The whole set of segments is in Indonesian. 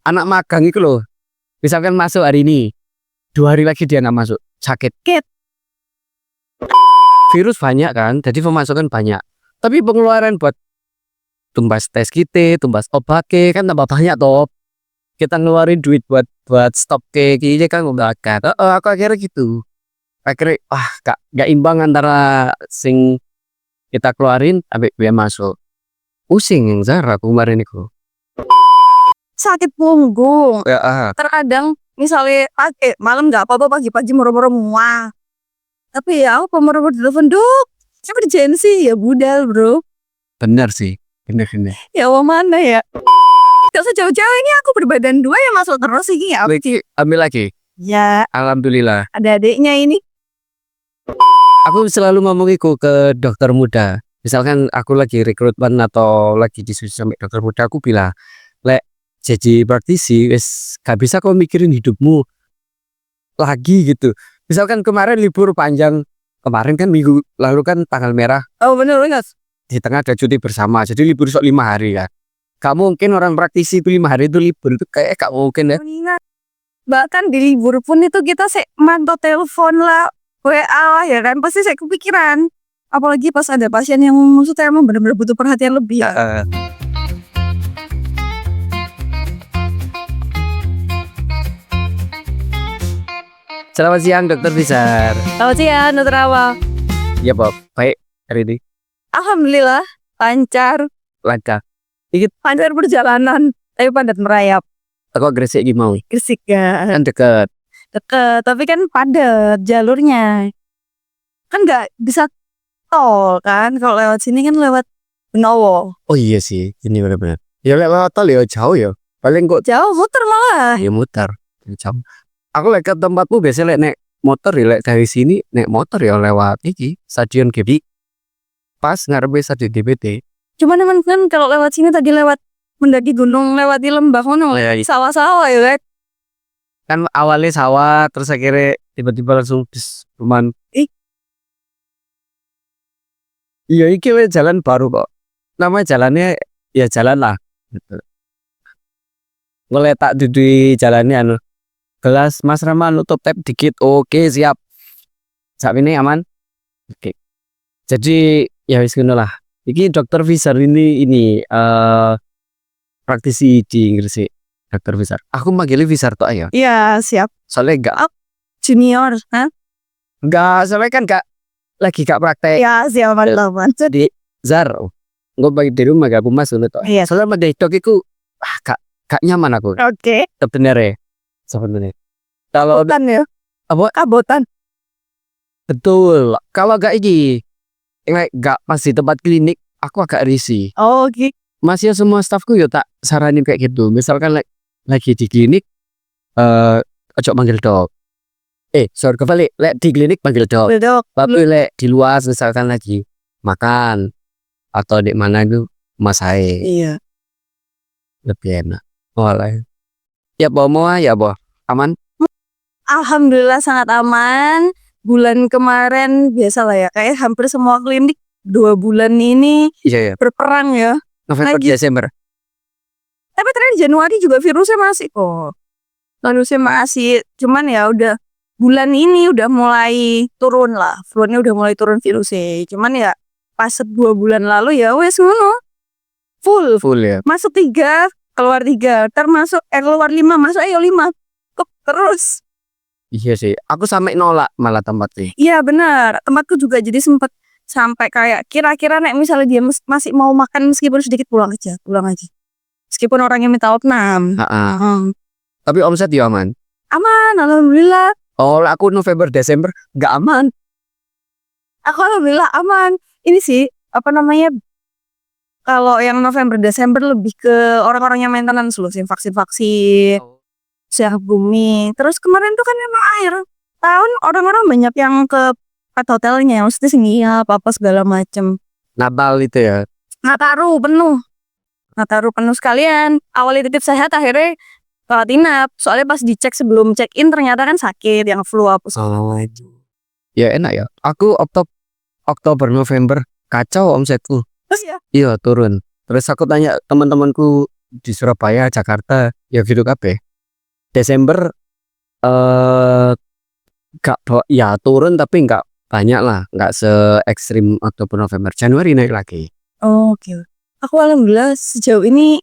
anak magang itu loh. Misalkan masuk hari ini, 2 hari lagi dia nggak masuk, sakit. Virus banyak kan, jadi pemasukan banyak. Tapi pengeluaran buat tumbas tes kita, tumbas obat kan tambah banyak toh. Kita ngeluarin duit buat stok ini kan udah agak. Aku akhirnya gitu. Akhirnya gak imbang antara sing kita keluarin sampai biaya masuk. Pusing yang Zara aku kemarin itu. Sakit punggung. Ya, Terkadang misalnya malam nggak apa-apa, pagi-pagi moro-moro mual. Tapi ya aku moro-moro telepon duk. Emergency ya budal bro. bener sih. Bener. Ya mana ya? Gak usah jauh-jauh, ini aku berbadan 2 yang masuk terus ini ya. Ambil lagi. Ya Alhamdulillah. ada adiknya ini. Aku selalu ngomongiku ke dokter muda. Misalkan aku lagi rekrutmen atau lagi disusun sama dokter muda, aku bilang, lek jadi praktisi, wes gak bisa kau mikirin hidupmu lagi gitu. Misalkan kemarin libur panjang, kemarin kan minggu lalu kan tanggal merah, Oh bener banget. di tengah ada cuti bersama, jadi libur 5 hari kan. Gak mungkin orang praktisi itu 5 hari itu libur, itu kayak gak mungkin ya. Mengingat bahkan di libur pun itu kita mantau telepon lah, WA lah ya kan, pasti saya kepikiran. Apalagi pas ada pasien yang maksudnya emang benar-benar butuh perhatian lebih ya. Selamat siang Dokter Fisar. Selamat siang Dokter Awa. Ya Bob, baik hari ini Alhamdulillah lancar lancar. perjalanan, tapi padat merayap. Aku Gresik gimana? Gresik kan Kan deket. tapi kan padat jalurnya. Kan nggak bisa tol kan, kalau lewat sini kan lewat Benowo. Oh iya sih, ini benar-benar. Ya lewat tol ya jauh ya. Paling kok Jauh muter malah. ya muter. Jauh. Aku lek ke tempatmu biasanya lek naik motor ya, lek dari sini naik motor ya lewat iki stadion GB. Pas ngarepe stadion GBT. Cuman emang kan kalau lewat sini tadi lewat mendaki gunung, lewati lembah ngono, sawah-sawah ya kan. Kan awalnya sawah, terus akhirnya tiba-tiba langsung cuman iya iki jalan baru kok. Namanya jalannya ya jalan lah gitu. Ngeletak di jalannya gelas Mas Rama nutup tab dikit. Oke, siap. Saat ini aman. Oke. Jadi ya wis ngono lah. Iki Dokter Fisar ini praktisi di Inggris sih. Dokter Fisar. Aku manggilnya Fisar tok ya. Iya, siap. Soalnya enggak Junior, ha? enggak, soalnya kan lagi gak praktek. Ya, siap teman. Jadi Zar, gue bagi di rumah gak aku masuk tok. Iya. Soalnya sama dok itu gak nyaman aku. Oke. Sebenarnya. Kalau Kabotan ya? Apa? Kabotan. Betul. Kalau gak iki, gak pas di tempat klinik, aku agak risih. Oh, oke. Masih semua stafku ya tak saranin kayak gitu. Misalkan lagi di klinik, ojo manggil dok. Sorry kebalik, di klinik panggil dok. Tapi di luar misalkan lagi makan atau di mana itu mas saya. Iya. Lebih enak. Walai. Ya bawa ya boh. Aman? Alhamdulillah sangat aman. Bulan kemarin biasa lah ya, kayak hampir semua klinik 2 bulan ini Iya. berperang ya. November Desember. Tapi ternyata Januari juga virusnya masih kok. Virusnya masih, cuman ya udah bulan ini udah mulai turun lah. Flu-nya udah mulai turun virusnya. Cuman ya pas 2 bulan lalu ya wes ngono. Full ya. Masuk 3, keluar 3, termasuk keluar 5, masuk 5. Kok terus? Iya sih. Aku sampai nolak malah tempat sih. Iya benar. Tempatku juga jadi sempet sampai kayak kira-kira nek misalnya dia masih mau makan meskipun sedikit pulang aja. Meskipun orangnya minta opnam. Tapi omset ya aman. Aman, alhamdulillah. Oh, aku November Desember nggak aman. Aku alhamdulillah aman. Ini sih apa namanya? Kalau yang November Desember lebih ke orang-orang yang maintenance loh, sih vaksin, siap bumi. Terus kemarin tuh kan emang akhir tahun orang-orang banyak yang ke hotelnya, mesti singgih apa segala macem. Natal itu ya. Nataru penuh sekalian. Awalnya titip sehat, akhirnya tinap. Soalnya pas dicek sebelum check in ternyata kan sakit, yang flu apa. Ya enak ya. Aku Oktober November kacau omsetku. Terus ya? Iya turun. Terus aku tanya teman-temanku di Surabaya, Jakarta, ya gitu kabeh. Desember gak ya turun tapi nggak banyak lah, nggak se ekstrim ataupun November. Januari naik lagi. Oke. Aku alhamdulillah sejauh ini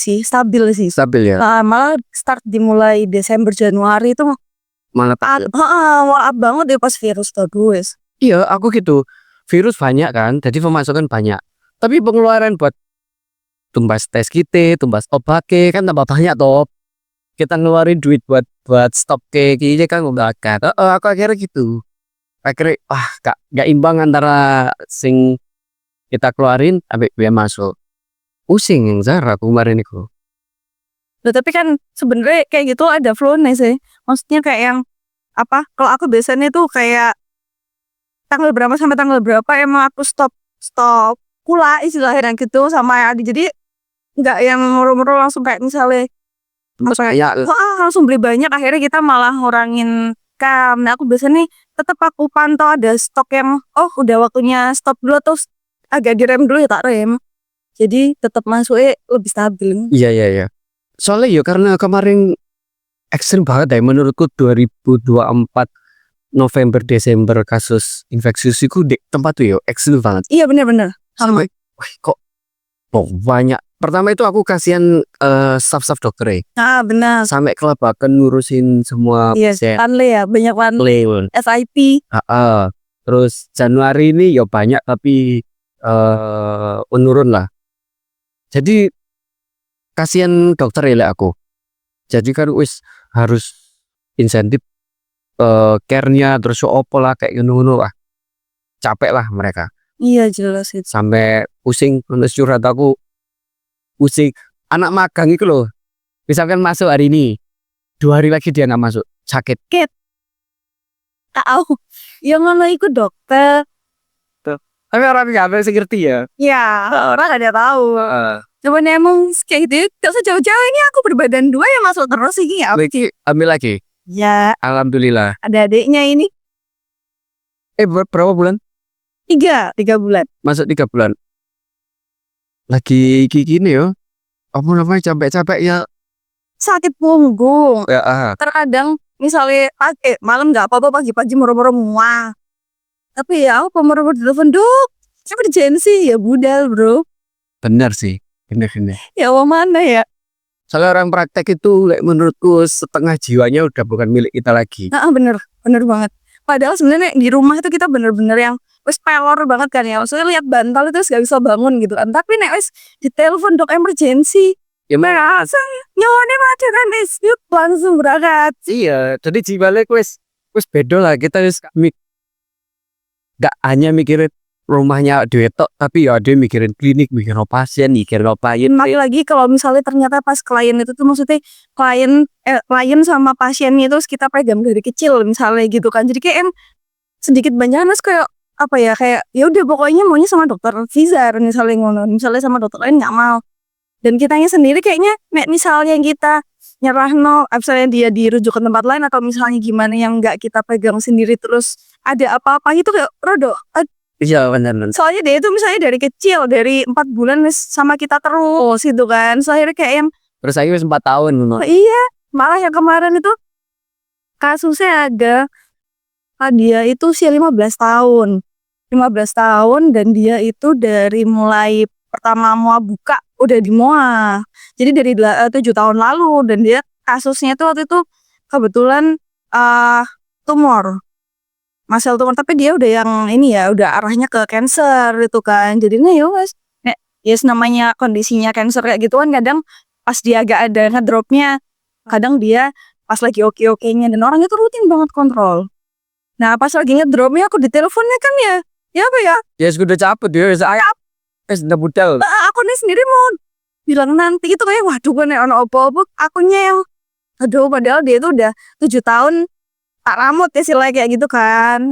sih stabil sih. Stabil ya. Malah start dimulai Desember Januari itu Malah maaf banget ya pas virus tadi wes. iya, aku gitu. Virus banyak kan, jadi pemasukan banyak. Tapi pengeluaran buat tumbas tes kita, tumbas obat kan tambah banyak toh. Kita ngeluarin duit buat stok ini kan udah agak. Aku akhirnya gitu. Akhirnya gak imbang antara sing kita keluarin sampai biaya masuk. Pusing yang Zara aku kemarin itu. Loh, tapi kan sebenarnya kayak gitu ada flow-nya sih. Maksudnya kayak yang apa? Kalau aku biasanya tuh kayak tanggal berapa sampai tanggal berapa emang aku stop pula istilahnya gitu sama Adi. Jadi nggak yang muru-muru langsung kayak misalnya Ya, langsung beli banyak, akhirnya kita malah ngurangin kam. Nah aku biasanya tetap aku pantau ada stok yang udah waktunya stop dulu atau agak direm dulu ya tak rem. Jadi tetap masuknya lebih stabil. iya. Soalnya ya karena kemarin ekstrim banget ya menurutku 2024 November Desember kasus infeksius itu di tempat tuh ya ekstrim banget. Iya benar-benar. Sama. Wah, kok banyak. Pertama itu aku kasihan staff dokter Benar. sampai kelabakan ngurusin semua Iya, panle ya, banyak panle. SIP. Terus Januari ini ya banyak tapi menurun lah. Jadi kasihan dokter ya aku. Jadi kan wis harus insentif care-nya terus opo lah kayak ngono lah. Capek lah mereka. Iya jelas itu. Sampai pusing nulis curhat aku. Pusing. Anak magang itu loh. Misalkan masuk hari ini, 2 hari lagi dia nggak masuk, sakit. Tahu. Yang ngono ikut dokter. Tapi orang nggak ada yang ngerti ya. Ya, orang gak ada tahu. Cuman emang kayak gitu, gak usah jauh-jauh, ini aku berbadan 2 yang masuk terus ini ya. Ambil lagi. Ya. Alhamdulillah. Ada adiknya ini. Berapa bulan? 3 bulan. Masuk 3 bulan. Lagi gini ya. Apa namanya capek-capek ya. Sakit punggung. Ya. Terkadang misalnya malam nggak apa-apa, pagi-pagi moro-moro mual. Tapi ya aku moro-moro telepon dok. Emergency ya budal bro. Benar sih. Benar. Ya mana ya. Soalnya orang praktek itu menurutku setengah jiwanya udah bukan milik kita lagi. Bener banget. Padahal sebenarnya di rumah itu kita bener-bener yang wes pelor banget kan ya. Maksudnya lihat bantal itu gak bisa bangun gitu kan. Tapi nek wes ditelepon dok emergency. Ya merasa nyawane mati kan yuk langsung berangkat. Iya, jadi jiwanya wes beda lah. Kita wes gak hanya mikirin rumahnya duit tok, tapi ya dia mikirin klinik, mikirin pasien, mikirin ngapain. Lagi kalau misalnya ternyata pas klien itu tuh maksudnya klien sama pasiennya itu kita pegang dari kecil misalnya gitu kan. Jadi kayak sedikit banyak mas kayak apa ya, kayak ya udah pokoknya maunya sama dokter Fizar misalnya ngono, misalnya sama dokter lain nggak mau. Dan kitanya sendiri kayaknya misalnya kita nyerah misalnya dia dirujuk ke tempat lain atau misalnya gimana yang nggak kita pegang sendiri terus ada apa-apa gitu kayak rodo. Iya benar. Soalnya dia itu misalnya dari kecil, dari 4 bulan sama kita terus gitu kan. Soalnya kayak yang terus saya 4 tahun. Iya, malah yang kemarin itu kasusnya ada dia itu usia 15 tahun. 15 tahun dan dia itu dari mulai pertama MOA buka udah di MOA. Jadi dari 7 tahun lalu dan dia kasusnya itu waktu itu kebetulan tumor. Masel tumor, tapi dia udah yang ini ya, udah arahnya ke cancer gitu kan. Jadinya yes namanya kondisinya cancer kayak gitu kan kadang pas dia agak ada ngedropnya, kadang dia pas lagi oke-okenya dan orangnya tuh rutin banget kontrol. Nah pas lagi ngedropnya aku diteleponnya kan ya apa ya? Ya sudah capek dia, saya sudah budal. Aku nih sendiri mau bilang nanti itu kayak waduh kan ya ono opo-opo akunya yang aduh padahal dia itu udah 7 tahun tak ramut ya sila kayak gitu kan.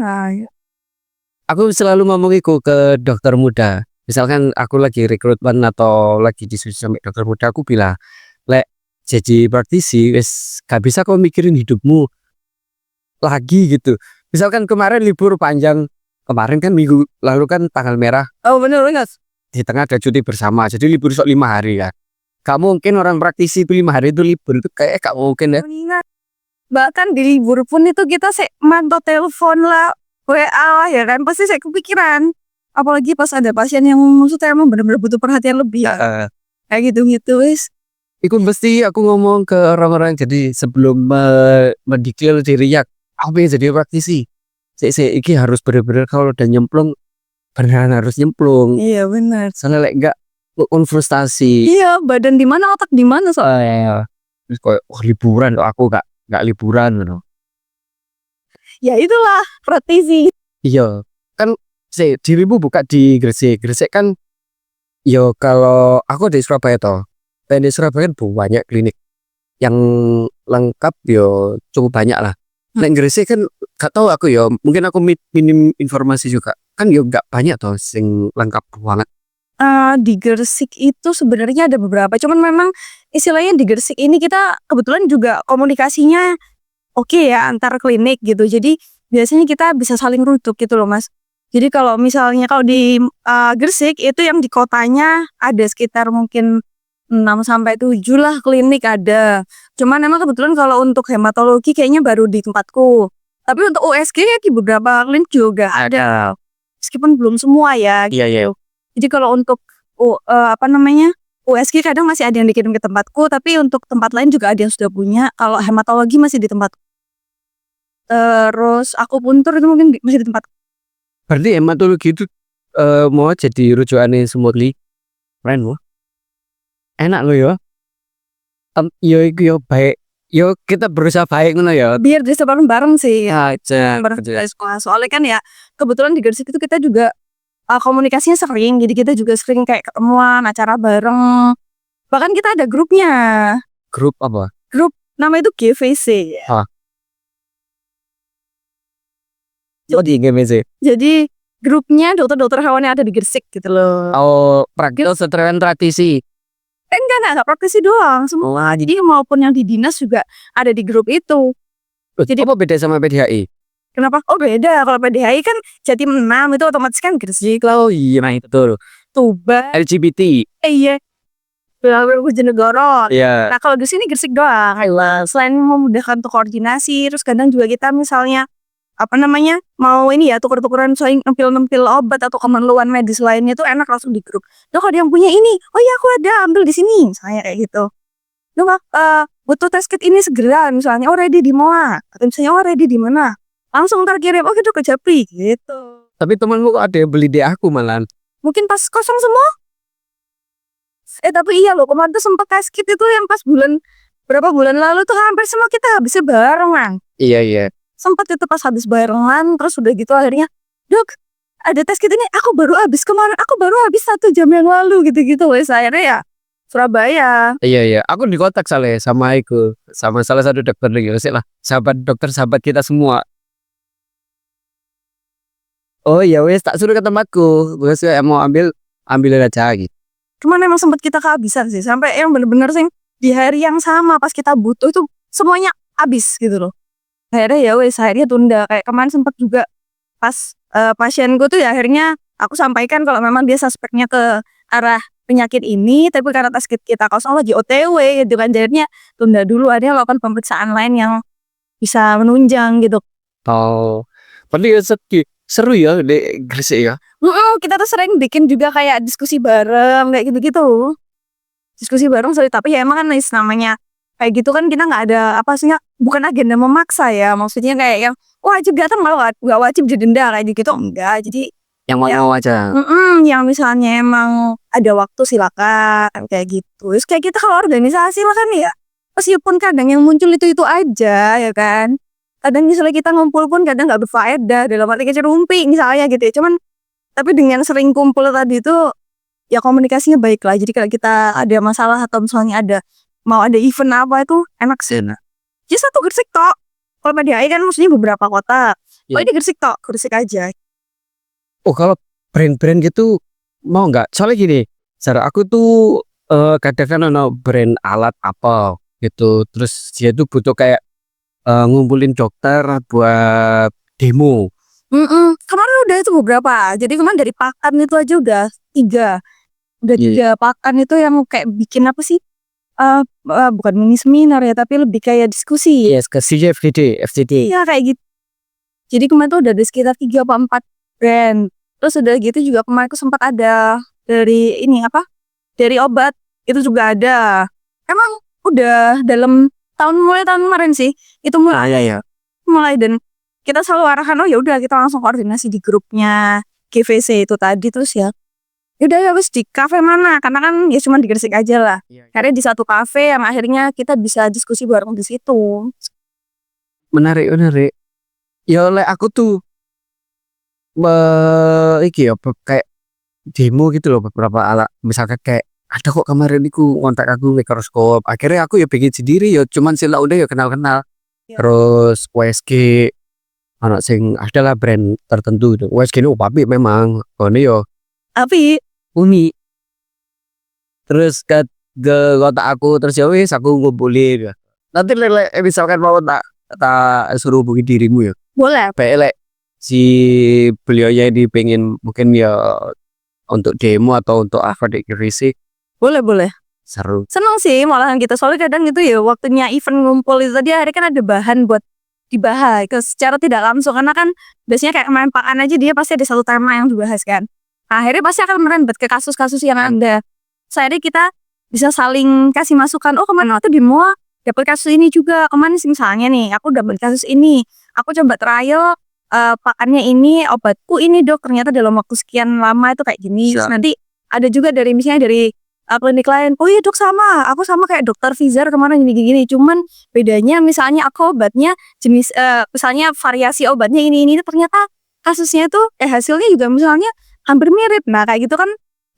Aku selalu ngomongiku ke dokter muda. Misalkan aku lagi rekrutmen atau lagi diskusi sama dokter muda, aku bilang, lek jadi praktisi, wes gak bisa kau mikirin hidupmu lagi gitu. Misalkan kemarin libur panjang, kemarin kan minggu lalu kan tanggal merah. Oh bener. Di tengah ada cuti bersama, jadi libur 5 hari kan. Gak mungkin orang praktisi itu 5 hari itu libur itu kayak gak mungkin ya. Mengingat bahkan di libur pun itu kita mantau telepon lah, WA lah ya kan, pasti saya kepikiran. Apalagi pas ada pasien yang maksudnya emang benar-benar butuh perhatian lebih ya. Kayak gitu wis. Iku mesti aku ngomong ke orang-orang jadi sebelum mendeklar dirinya aku pengen jadi praktisi. Saya iki harus bener-bener kalau udah nyemplung beneran harus nyemplung. Iya benar. Soalnya enggak frustasi. Iya, badan di mana otak di mana soalnya. Terus kayak liburan aku gak liburan gitu. Ya itulah praktisi. Iya, kan dirimu buka di Gresik. Gresik kan yo kalau aku di Surabaya toh. Dan di Surabaya kan banyak klinik yang lengkap yo cukup banyak lah. Nek Gresik kan gak tahu aku yo, mungkin aku minim informasi juga. Kan yo gak banyak toh sing lengkap banget. Di Gresik itu sebenarnya ada beberapa, cuman memang istilahnya di Gresik ini kita kebetulan juga komunikasinya oke ya antar klinik gitu. Jadi biasanya kita bisa saling rujuk gitu loh Mas. Jadi kalau misalnya kalau di Gresik itu yang di kotanya ada sekitar mungkin 6-7 lah klinik ada. Cuman emang kebetulan kalau untuk hematologi kayaknya baru di tempatku. Tapi untuk USG ya di beberapa klinik juga ada. Meskipun belum semua ya. Iya. Jadi kalau untuk USG kadang masih ada yang dikirim ke tempatku, tapi untuk tempat lain juga ada yang sudah punya. Kalau hematologi masih di tempatku. Terus akupuntur itu mungkin masih di tempatku. Berarti hematologi itu mau jadi rujukannya Smoothly. Keren loh. Enak loh ya. Yo iku yo baik. Yo kita berusaha baik ngono ya. Biar bisa bareng-bareng sih. Aja. Soalnya kan ya kebetulan di Gresik itu kita juga komunikasinya sering, jadi kita juga sering kayak ketemuan, acara bareng. Bahkan kita ada grupnya. Grup apa? Grup nama itu GVC. Oh di GVC. Jadi grupnya dokter-dokter hewan yang ada di Gresik gitu loh. Oh praktis seteran tradisi. Enggak praktisi doang semua. Jadi maupun yang di dinas juga ada di grup itu. Jadi apa beda sama PDHI? Kenapa? Oh beda, kalau PDHI kan Jatim 6 itu otomatis kan Gresik. Oh iya nah itu tuh. Tuban. LGBT. Iya. Bojonegoro. Iya. Nah kalau di sini Gresik doang. Selain memudahkan untuk koordinasi, terus kadang juga kita misalnya mau ini ya tuker-tukeran soal nempil-nempil obat atau keperluan medis lainnya tuh enak langsung di grup. Nah kalau ada yang punya ini, oh iya aku ada ambil di sini, misalnya kayak gitu. Nah butuh test kit ini segera, misalnya ready di mana? Atau misalnya ready di mana? Langsung terkirim, oh gitu ke Japri gitu. Tapi temanmu kok ada yang beli di aku malah. Mungkin pas kosong semua. Tapi iya loh, kemarin tuh sempat test kit itu yang pas berapa bulan lalu tuh hampir semua kita habisnya barengan. Iya. Sempat itu pas habis barengan, terus udah gitu akhirnya, dok ada tes kit ini, aku baru habis 1 jam yang lalu gitu-gitu. Wes akhirnya ya Surabaya. Iya. Aku di kontak sama salah satu dokter lagi lah. Sahabat kita semua. Oh ya wes tak suruh ke tempatku. Gue mau ambil aja gitu. Cuman emang sempat kita kehabisan sih, sampai yang bener-bener sih di hari yang sama pas kita butuh itu semuanya habis gitu loh. Akhirnya tunda. Kayak kemarin sempat juga pas pasienku tuh ya akhirnya aku sampaikan kalau memang dia suspeknya ke arah penyakit ini, tapi karena tes kit kita kosong lagi OTW gitu kan, jadinya tunda dulu, ada lakukan pemeriksaan lain yang bisa menunjang gitu. Oh, berarti seru ya di Gresik ya. Kita tuh sering bikin juga kayak diskusi bareng kayak gitu-gitu. Diskusi bareng tapi ya emang kan namanya kayak gitu kan kita nggak ada bukan agenda memaksa ya, maksudnya kayak yang wajib datang malah nggak wajib didenda kayak gitu enggak. Jadi yang mau aja. Yang misalnya emang ada waktu silakan kayak gitu. Terus kayak kita kalau organisasi lah kan ya, meskipun kadang yang muncul itu aja ya kan. Kadang misalnya kita ngumpul pun kadang nggak berfaedah dalam arti kecil rumpi misalnya gitu ya. Cuman tapi dengan sering kumpul tadi itu ya komunikasinya baik lah. Jadi kalau kita ada masalah atau misalnya mau ada event apa itu enak sih. Jadi satu Gresik tok. Kalau PDHI kan maksudnya beberapa kota. Oh ini Gresik tok, Gresik aja. Oh kalau brand-brand gitu mau nggak? Soalnya gini, cara aku tuh kadang kan ada brand alat apa gitu. Terus dia tuh butuh kayak ngumpulin dokter buat demo. Kemarin udah itu beberapa. Jadi kemarin dari pakan itu aja udah 3. Udah 3 pakan itu yang kayak bikin apa sih? bukan mini seminar ya, tapi lebih kayak diskusi. Yes, ke FGD. Iya kayak gitu. Jadi kemarin tuh udah ada sekitar 3 apa 4 brand. Terus udah gitu juga kemarin tuh sempat ada dari ini dari obat itu juga ada. Emang udah dalam mulai tahun kemarin sih itu Ya. mulai dan kita selalu arahkan oh ya udah kita langsung koordinasi di grupnya GVC itu tadi terus ya udah ya wis di kafe mana karena kan ya cuma di Gresik aja lah. Akhirnya di satu kafe yang akhirnya kita bisa diskusi bareng di situ. Menarik. Ya oleh aku tuh iki ya kayak demo gitu loh beberapa alat misalkan kayak ada kok kemarin iku kontak aku mikroskop akhirnya aku ya bikin sendiri ya cuman sila udah ya kenal Ya. terus WSG anak sing adalah brand tertentu gitu. WSG ini tapi memang ini yo Tapi uni terus ke kontak aku terus ya wis aku ngumpulin ya. Nanti misalkan mau tak suruh hubungi dirimu ya boleh pelek si beliaunya ini pengen mungkin ya untuk demo atau untuk apa di Gresik boleh seru. seneng sih malahan kita soalnya kadang itu ya waktunya event ngumpul itu tadi hari kan ada bahan buat dibahas secara tidak langsung karena kan biasanya kayak kemarin pakan aja dia pasti ada satu tema yang dibahas kan akhirnya pasti akan merembet ke kasus-kasus yang ada jadi kita bisa saling kasih masukan oh kemana tuh di MOA dapat kasus ini juga kemana sih misalnya nih aku dapat kasus ini aku coba trial pakannya ini obatku ini dok ternyata dalam waktu sekian lama itu kayak gini terus nanti ada juga dari misalnya dari klinik lain oh iya dok aku sama kayak dokter Fizar kemarin gini cuman bedanya misalnya aku obatnya jenis misalnya variasi obatnya ini ternyata kasusnya tuh hasilnya juga misalnya hampir mirip nah kayak gitu kan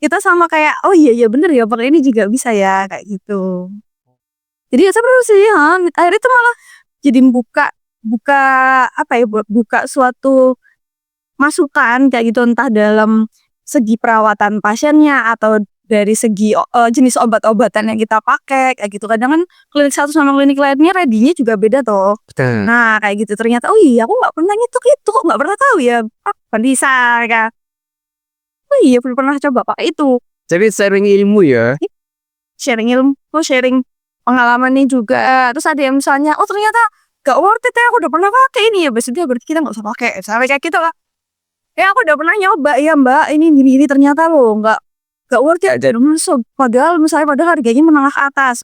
kita sama kayak oh iya bener ya pakai ini juga bisa ya kayak gitu jadi ya seru sih akhirnya tuh malah jadi buka suatu masukan kayak gitu entah dalam segi perawatan pasiennya atau dari segi jenis obat-obatan yang kita pakai kayak gitu kadang kan klinik satu sama klinik lainnya ready-nya juga beda toh. Nah kayak gitu ternyata oh iya aku nggak pernah nyetok itu kok nggak pernah tahu ya bisa kan oh iya belum pernah coba pakai itu Jadi sharing ilmu ya sharing ilmu sharing pengalaman nih juga terus ada yang misalnya oh ternyata gak worth it ya aku udah pernah pakai ini ya berarti kita nggak usah pakai sampai kayak gitu lah ya aku udah pernah nyoba ya mbak ini ternyata loh nggak worth it masuk padahal harganya menengah atas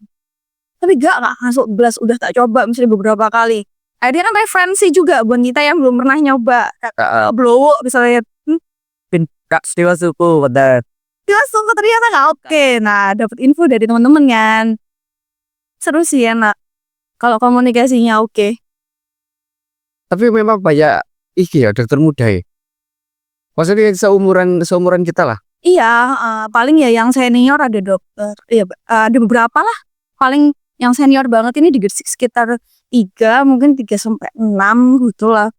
tapi gak masuk belas udah tak coba misalnya beberapa kali dia kan referensi juga buat kita yang belum pernah nyoba blowo misalnya Kak Stiwa suku benar ternyata nggak oke nah dapat info dari teman-teman kan seru sih enak kalau komunikasinya oke. Tapi memang banyak ya dokter muda ya maksudnya seumuran kita lah iya paling ya yang senior ada dokter ya ada beberapa lah paling yang senior banget ini di Gresik sekitar 3 mungkin 3-6 gitu lah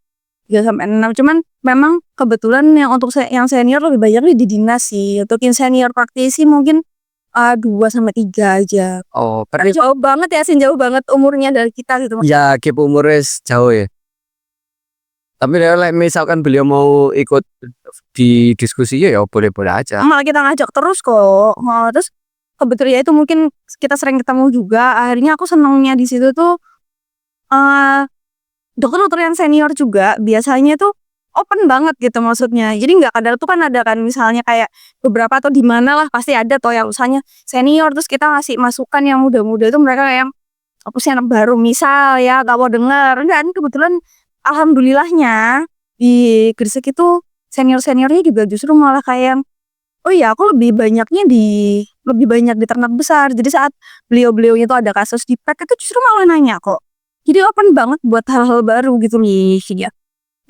3-6 cuman memang kebetulan yang untuk yang senior lebih banyak di dinas sih untuk yang senior praktisi mungkin 2-3 aja jauh banget ya jauh banget umurnya dari kita gitu ya gap umurnya jauh ya tapi misalkan beliau mau ikut di diskusi ya boleh-boleh aja malah kita ngajak terus kok terus kebetulan ya itu mungkin kita sering ketemu juga akhirnya aku senengnya di situ tuh dokter yang senior juga biasanya tuh open banget gitu maksudnya jadi nggak kadang tuh kan ada kan misalnya kayak beberapa atau di mana lah pasti ada toh yang usahanya senior terus kita ngasih masukan yang muda-muda itu mereka yang apa sih anak baru misal ya gak mau denger dan kebetulan alhamdulillahnya di Gresik itu seniornya juga justru malah kayak oh iya aku lebih banyak di ternak besar jadi saat beliau-beliaunya itu ada kasus di PET itu justru malah nanya kok jadi open banget buat hal-hal baru gitu nih ya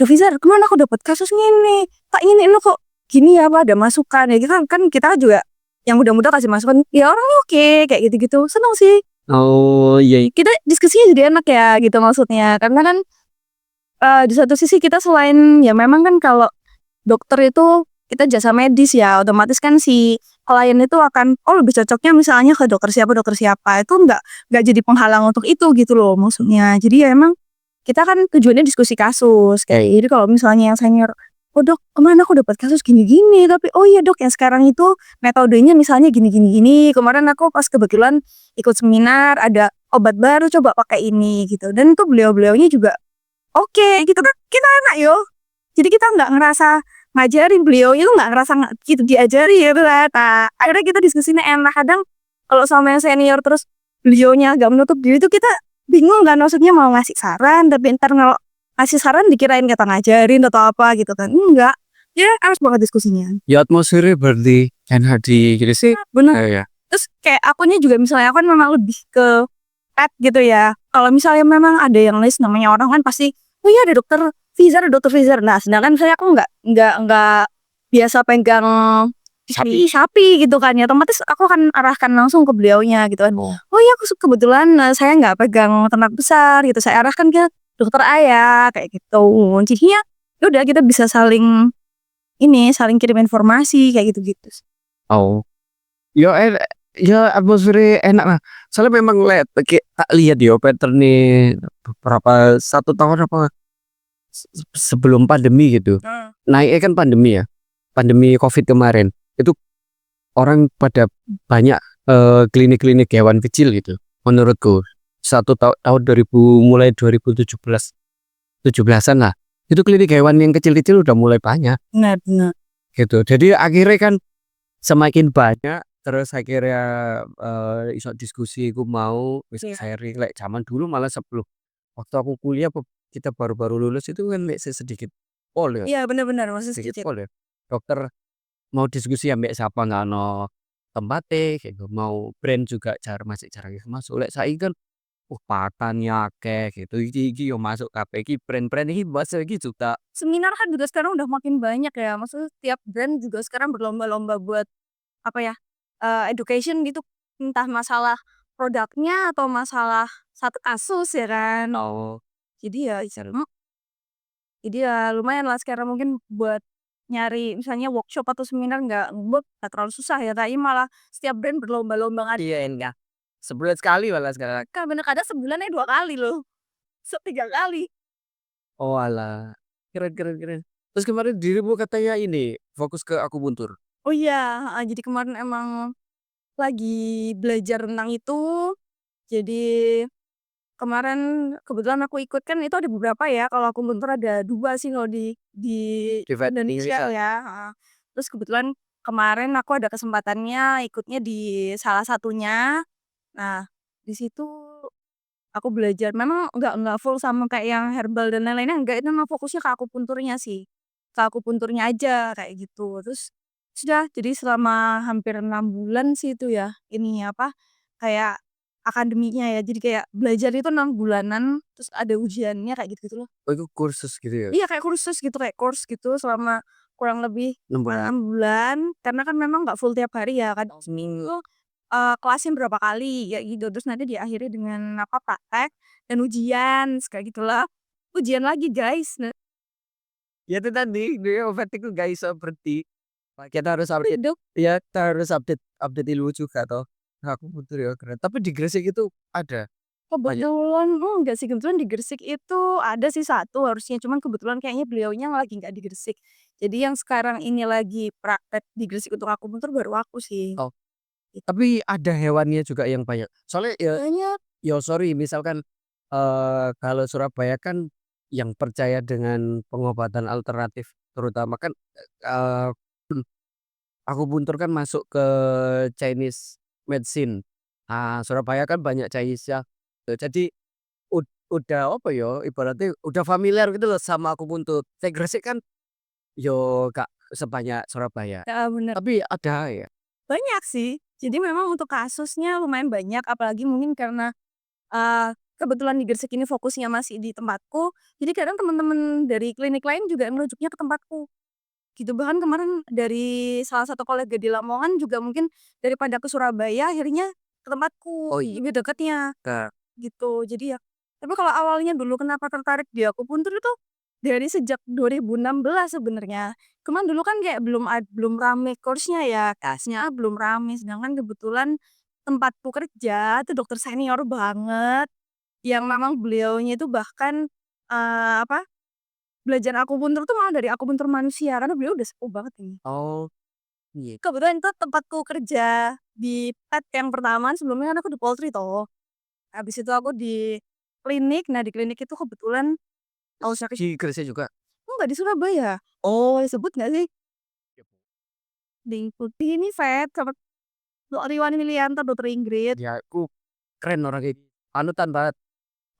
Fizar kemana aku dapat kasus ini tak ini kok gini ya apa ada masukan ya kita juga yang muda-muda kasih masukan ya orang oke kayak gitu-gitu seneng sih oh iya kita diskusinya jadi enak ya gitu maksudnya karena kan di satu sisi kita selain ya memang kan kalau dokter itu kita jasa medis ya otomatis kan si klien itu akan lebih cocoknya misalnya ke dokter siapa itu nggak jadi penghalang untuk itu gitu loh maksudnya jadi ya emang kita kan tujuannya diskusi kasus kayak jadi kalau misalnya yang senior "Oh dok, kemarin aku dapat kasus gini-gini, tapi oh iya dok yang sekarang itu metodenya misalnya gini-gini-gini. Kemarin aku pas kebetulan ikut seminar ada obat baru coba pakai ini," gitu. Dan itu beliau-beliaunya juga oke gitu kan, kita enak yo. Jadi kita nggak ngerasa ngajarin, beliau itu nggak ngerasa gitu diajari gitu kan. Nah, akhirnya kita diskusinya enak. Kadang kalau sama yang senior terus beliaunya agak menutup diri itu kita bingung kan, maksudnya mau ngasih saran tapi entar kalau ngasih saran dikirain kita ngajarin atau apa gitu kan. Enggak, ya harus banget diskusinya. Ya atmosfernya berarti enak di gitu sih. Bener. Ya. Terus kayak akunya juga misalnya aku kan memang lebih ke pet gitu ya. Kalau misalnya memang ada yang list namanya orang kan pasti, oh iya ada dokter Fizer, ada dokter Fizer. Nah, sedangkan saya aku nggak biasa pegang sapi gitu kan ya. Otomatis aku akan arahkan langsung ke beliaunya gitu kan. Oh. Oh iya aku kebetulan saya nggak pegang ternak besar gitu. Saya arahkan ke dokter ayah kayak gitu. Jadinya ya udah kita bisa saling saling kirim informasi kayak gitu-gitu. Oh. Ya ya atmosfernya enak lah. Soalnya memang tak lihat ya pattern nih beberapa 1 tahun apa sebelum pandemi gitu. Naiknya kan pandemi ya. Pandemi Covid kemarin. Itu orang pada banyak klinik-klinik hewan kecil gitu. Menurutku tahun 2000 mulai 2017 17-an lah. Itu klinik hewan yang kecil-kecil udah mulai banyak Benar. gitu. Jadi akhirnya kan semakin banyak terus akhirnya iso diskusi aku mau bisa Iya. sharing lek zaman dulu malah sebelum waktu aku kuliah kita baru-baru lulus itu kan lek sedikit pol ya, Iya benar-benar masih sedikit sedikit. pol ya. Dokter mau diskusi ambek siapa nggak ono tempate gitu, mau brand juga masih jarang masuk. Lek saiki kan pakannya akeh gitu, iki yo masuk kabeh iki brand-brand iki masuk iki juga. Seminar kan juga sekarang udah makin banyak ya, maksudnya tiap brand juga sekarang berlomba-lomba buat apa ya, education gitu, entah masalah produknya atau masalah satu kasus ya kan. Oh, Jadi ya jadi ya lumayan lah sekarang mungkin buat nyari misalnya workshop atau seminar nggak terlalu susah ya, tapi malah setiap brand berlomba-lomba ngadain ya. sebulan sekali malah sekarang. Kan bener kadang sebulannya 2 kali loh, 3 kali. Oalah, keren keren keren. Terus kemarin dirimu katanya ini, fokus ke akupuntur? Oh iya, heeh, jadi kemarin emang lagi belajar tentang itu, jadi kemarin kebetulan aku ikut kan itu ada beberapa ya, kalau akupuntur ada 2 sih kalau di Privat Indonesia Indonesia? ya, heeh. Terus kebetulan kemarin aku ada kesempatannya ikutnya di salah satunya. Nah, di situ aku belajar memang nggak full sama kayak yang herbal dan lain-lainnya enggak, itu memang fokusnya ke akupunturnya sih. Ke akupunturnya aja kayak gitu. Terus sudah jadi selama hampir 6 bulan sih itu ya, ininya apa, kayak akademinya ya. Jadi kayak belajar itu 6 bulanan, terus ada ujiannya kayak gitu-gitu loh. Oh itu kursus gitu ya? Iya kayak kursus gitu, kayak course gitu selama kurang lebih 6 bulan? 6 bulan, karena kan memang nggak full tiap hari ya, kadang seminggu, kelasnya berapa kali, ya gitu. Terus nanti diakhiri dengan apa, praktek dan ujian, kayak gitulah. Ujian lagi guys, nah Ya itu tadi, dia overtake tuh nggak iso berhenti. Kita harus update hidup ya kita harus update update ilmu juga toh. Nah, akupuntur ya keren. Tapi di Gresik itu ada banyak. kebetulan enggak sih, kebetulan di Gresik itu ada sih satu harusnya, cuman kebetulan kayaknya beliaunya lagi nggak di Gresik. Jadi yang sekarang ini lagi praktek di Gresik untuk akupuntur baru aku sih. Oh, tapi ada hewannya juga yang banyak. Soalnya ya Banyak. yo sorry misalkan kalau Surabaya kan yang percaya dengan pengobatan alternatif terutama kan eee, akupuntur kan masuk ke Chinese medicine. Ah, Surabaya kan banyak Chinese ya. Jadi udah apa ya, ibaratnya udah familiar gitu loh sama akupuntur. Nek Gresik kan yo gak sebanyak Surabaya. Heeh, bener. Tapi ada ya. Banyak sih. Jadi memang untuk kasusnya lumayan banyak, apalagi mungkin karena, kebetulan di Gresik ini fokusnya masih di tempatku, jadi kadang teman-teman dari klinik lain juga merujuknya ke tempatku, gitu. Bahkan kemarin dari salah satu kolega di Lamongan juga mungkin daripada ke Surabaya akhirnya ke tempatku, Oh iya. lebih dekatnya. Nah, Gitu, jadi ya tapi kalau awalnya dulu kenapa tertarik di akupuntur itu, dari sejak 2016 sebenarnya. Cuman dulu kan kayak belum rame course-nya ya, kelasnya belum rame, sedangkan kebetulan tempatku kerja itu dokter senior banget, yang memang beliaunya itu bahkan, apa, belajar akupuntur tuh malah dari akupuntur manusia karena beliau udah sepuh banget ini. Oh, iya. Kebetulan itu tempatku kerja di pet yang pertama, sebelumnya kan aku di poultry toh. Habis itu aku di klinik. Nah, di klinik itu kebetulan hausnya Di Gresik juga? enggak di Surabaya. Oh, disebut nggak sih? Iya, Bu. Diikuti ini vet sama Dr. Iwan Wilianto, Dr. Ingrid. Ya, aku keren orang kayak gitu. Panutan banget,